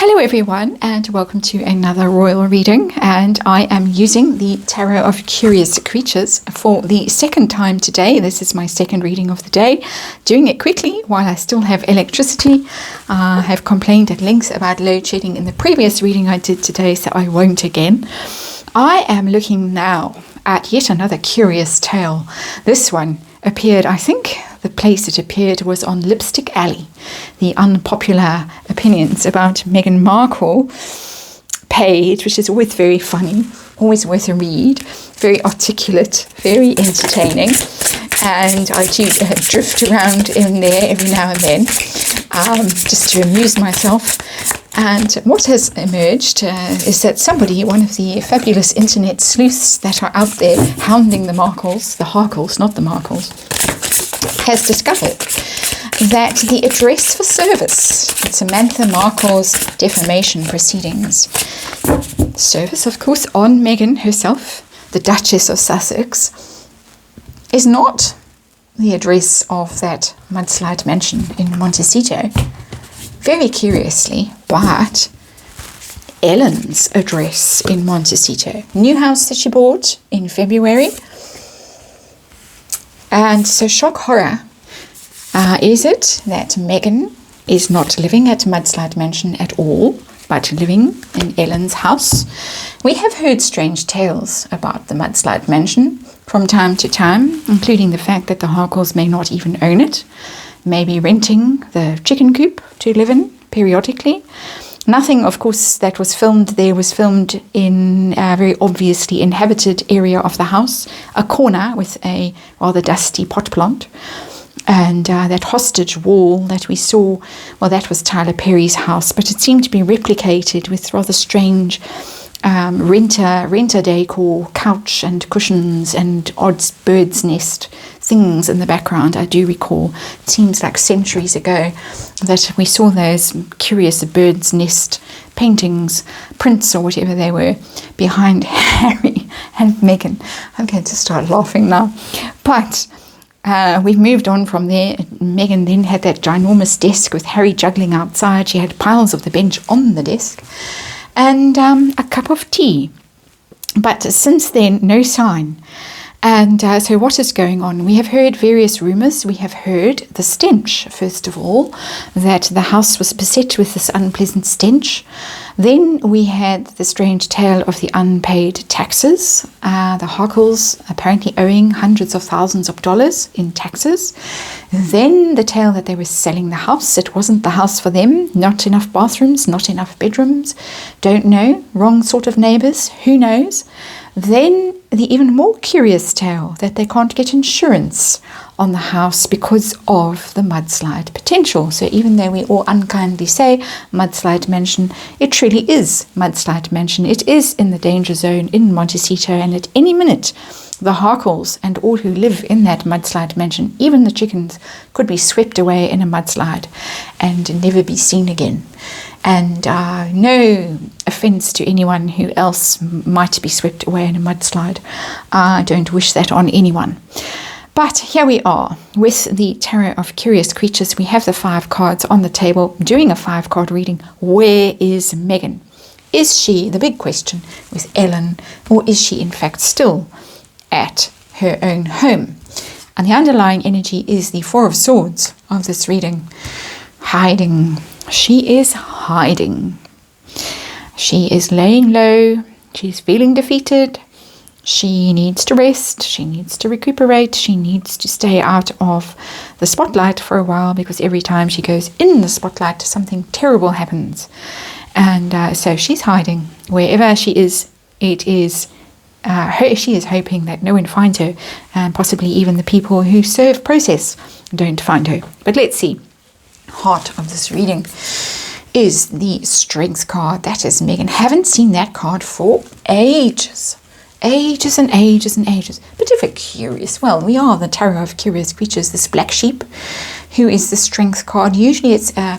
Hello everyone and welcome to another royal reading, and I am using the Tarot of Curious Creatures for the second time today. This is my second reading of the day, doing it quickly while I still have electricity. I have complained at length about load shedding in the previous reading I did today, so I won't again. I am looking now at yet another curious tale. This one appeared, I think the place it appeared was on Lipstick Alley, the unpopular opinions about Meghan Markle page, which is always very funny, always worth a read, very articulate, very entertaining, and I do drift around in there every now and then just to amuse myself. And what has emerged is that somebody, one of the fabulous internet sleuths that are out there hounding the Markles, the Harkles, not the Markles, has discovered that the address for service at Samantha Markle's defamation proceedings, service of course on Meghan herself, the Duchess of Sussex, is not the address of that mudslide mansion in Montecito, very curiously, but Ellen's address in Montecito, new house that she bought in February. And so shock horror, is it that Meghan is not living at Mudslide Mansion at all, but living in Ellen's house? We have heard strange tales about the Mudslide Mansion from time to time, including the fact that the Harkles may not even own it, maybe renting the chicken coop to live in periodically. Nothing, of course, that was filmed there was filmed in a very obviously inhabited area of the house, a corner with a rather dusty pot plant. And that hostage wall that we saw, well, that was Tyler Perry's house, but it seemed to be replicated with rather strange renter decor, couch and cushions and odd bird's nest things in the background. I do recall, it seems like centuries ago, that we saw those curious bird's nest paintings, prints or whatever they were, behind Harry and Meghan. I'm going to start laughing now. But we've moved on from there. Meghan then had that ginormous desk with Harry juggling outside. She had piles of the bench on the desk and a cup of tea. But since then, no sign. And so what is going on? We have heard various rumours. We have heard the stench, first of all, that the house was beset with this unpleasant stench. Then we had the strange tale of the unpaid taxes, the Harkles apparently owing hundreds of thousands of dollars in taxes. Then the tale that they were selling the house. It wasn't the house for them. Not enough bathrooms, not enough bedrooms. Don't know. Wrong sort of neighbours. Who knows? Then the even more curious tale that they can't get insurance on the house because of the mudslide potential. So even though we all unkindly say mudslide mansion, it truly is mudslide mansion. It is in the danger zone in Montecito, and at any minute the Harkles and all who live in that mudslide mansion, even the chickens, could be swept away in a mudslide and never be seen again. And no offence to anyone who else might be swept away in a mudslide. I don't wish that on anyone. But here we are with the Tarot of Curious Creatures. We have the 5 cards on the table, doing a 5-card reading. Where is Meghan? Is she, the big question, with Ellen, or is she in fact still at her own home? And the underlying energy is the 4 of Swords of this reading. Hiding. She is hiding. She is laying low. She's feeling defeated. She needs to rest. She needs to recuperate. She needs to stay out of the spotlight for a while, because every time she goes in the spotlight, something terrible happens. And so she's hiding. Wherever she is, it is she is hoping that no one finds her, and possibly even the people who serve process don't find her. But let's see. Heart of this reading is the Strength card. That is Meghan. Haven't seen that card for ages and ages and ages. Bit of a curious, well, we are the Tarot of Curious Creatures, this black sheep who is the Strength card. Usually it's a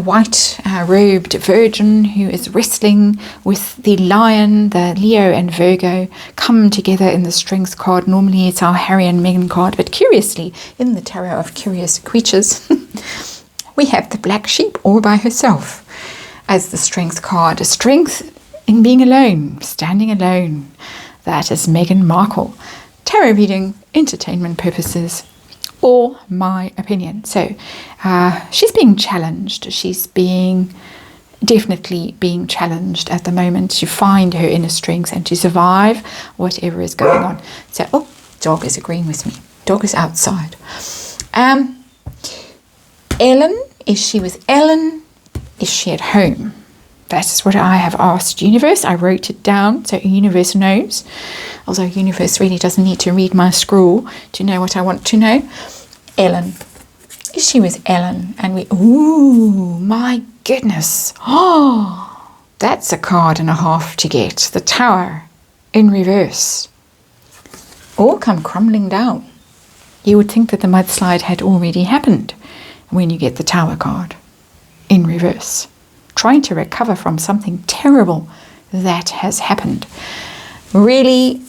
white robed virgin who is wrestling with the lion. The Leo and Virgo come together in the Strength card. Normally it's our Harry and Meghan card, but curiously in the Tarot of Curious Creatures we have the black sheep all by herself. as the strength card. A strength in being alone, standing alone. That is Meghan Markle. Tarot reading, entertainment purposes, or my opinion. So she's being challenged. She's definitely being challenged at the moment to find her inner strength and to survive whatever is going on. So, oh, dog is agreeing with me. Dog is outside. Ellen, is she with Ellen? Is she at home? That is what I have asked Universe. I wrote it down so Universe knows. Although Universe really doesn't need to read my scroll to know what I want to know. Ellen. Is she with Ellen? And ooh, my goodness. Oh, that's a card and a half to get. The Tower in reverse. All come crumbling down. You would think that the mudslide had already happened when you get the Tower card in reverse. Trying to recover from something terrible that has happened. Really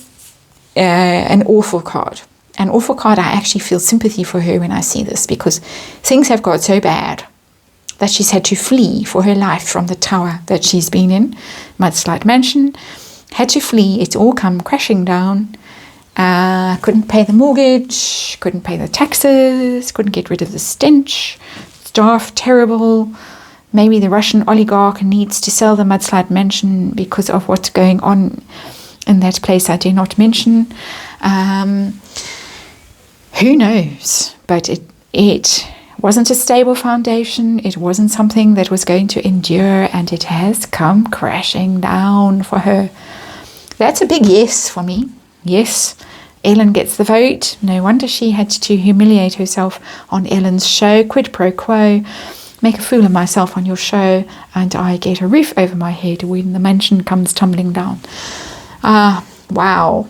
an awful card. An awful card. I actually feel sympathy for her when I see this, because things have got so bad that she's had to flee for her life from the tower that she's been in. Mudslide Mansion. Had to flee. It's all come crashing down. Couldn't pay the mortgage. Couldn't pay the taxes. Couldn't get rid of the stench. Staff terrible. Maybe the Russian oligarch needs to sell the Mudslide Mansion because of what's going on in that place I dare not mention. Who knows? But it wasn't a stable foundation. It wasn't something that was going to endure, and it has come crashing down for her. That's a big yes for me. Yes, Ellen gets the vote. No wonder she had to humiliate herself on Ellen's show. Quid pro quo. Make a fool of myself on your show, and I get a roof over my head when the mansion comes tumbling down. Wow.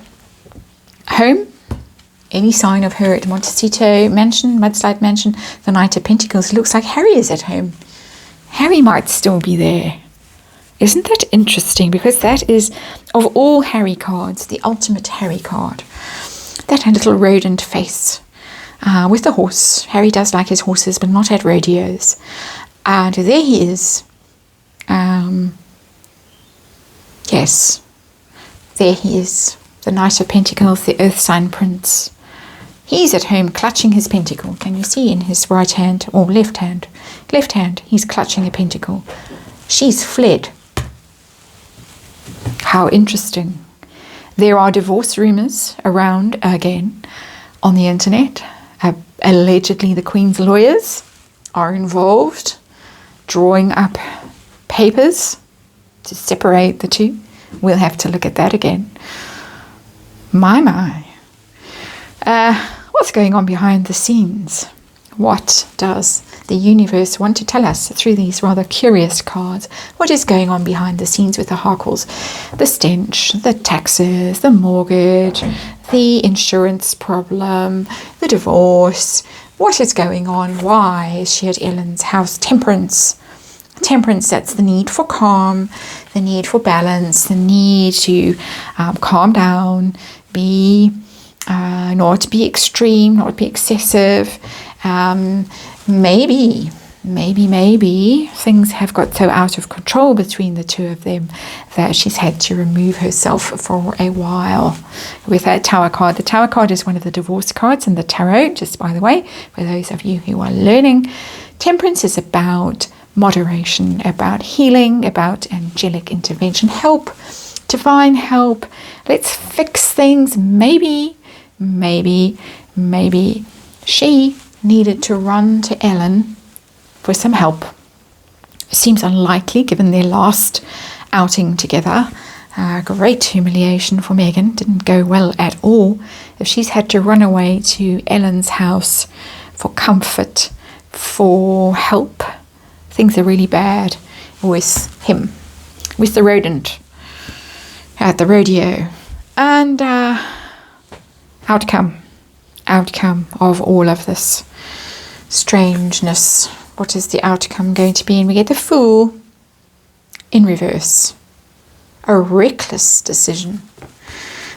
Home? Any sign of her at Montecito Mansion, Mudslide Mansion, the Knight of Pentacles? It looks like Harry is at home. Harry might still be there. Isn't that interesting? Because that is, of all Harry cards, the ultimate Harry card. That little rodent face. With the horse. Harry does like his horses, but not at rodeos. And there he is. Yes. There he is. The Knight of Pentacles, the Earth Sign Prince. He's at home clutching his pentacle. Can you see in his right hand or left hand? Left hand, he's clutching a pentacle. She's fled. How interesting. There are divorce rumors around again on the internet. Allegedly, the Queen's lawyers are involved, drawing up papers to separate the two. We'll have to look at that again. My. What's going on behind the scenes? What does the universe want to tell us through these rather curious cards? What is going on behind the scenes with the Harkles? The stench, the taxes, the mortgage, the insurance problem, the divorce. What is going on? Why is she at Ellen's house? Temperance. Temperance, that's the need for calm, the need for balance, the need to calm down, not be extreme, not be excessive. Maybe things have got so out of control between the two of them that she's had to remove herself for a while. With that Tower card, the Tower card is one of the divorce cards in the tarot, just by the way, for those of you who are learning. Temperance is about moderation, about healing, about angelic intervention, help, divine help. Let's fix things. Maybe she needed to run to Ellen for some help. Seems unlikely given their last outing together. Great humiliation for Meghan. Didn't go well at all. If she's had to run away to Ellen's house for comfort, for help, things are really bad with him, with the rodent at the rodeo. And outcome of all of this strangeness. What is the outcome going to be? And we get the Fool in reverse. A reckless decision.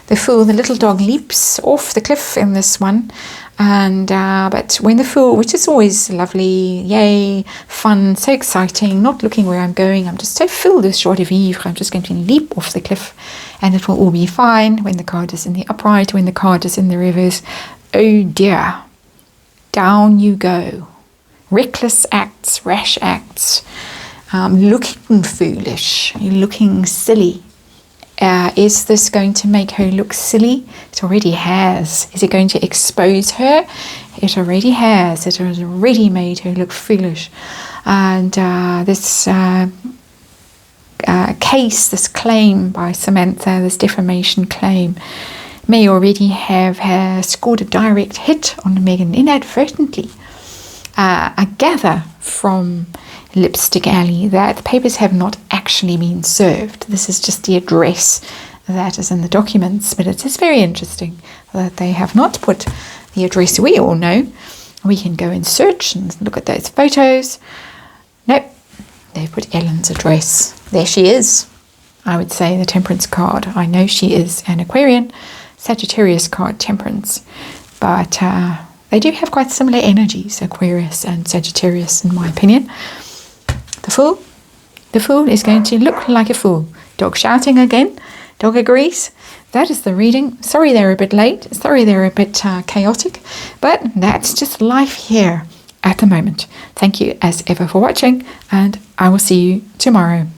The Fool, the little dog, leaps off the cliff in this one. And but when the Fool, which is always lovely, yay, fun, so exciting, not looking where I'm going, I'm just so filled with joie de vivre, I'm just going to leap off the cliff and it will all be fine. When the card is in the upright, when the card is in the reverse, oh dear, down you go. Reckless acts, rash acts, looking foolish, looking silly. Is this going to make her look silly? It already has. Is it going to expose her? It already has. It has already made her look foolish. And this case, this claim by Samantha, this defamation claim, may already have scored a direct hit on Meghan inadvertently. I gather from Lipstick Alley that the papers have not actually been served. This is just the address that is in the documents, but it is very interesting that they have not put the address we all know. We can go and search and look at those photos. Nope, they put Ellen's address. There she is. I would say the Temperance card. I know she is an Aquarian, Sagittarius card, Temperance, but they do have quite similar energies, Aquarius and Sagittarius, in my opinion. The Fool. The Fool is going to look like a fool. Dog shouting again. Dog agrees. That is the reading. Sorry they're a bit late. Sorry they're a bit chaotic. But that's just life here at the moment. Thank you as ever for watching, and I will see you tomorrow.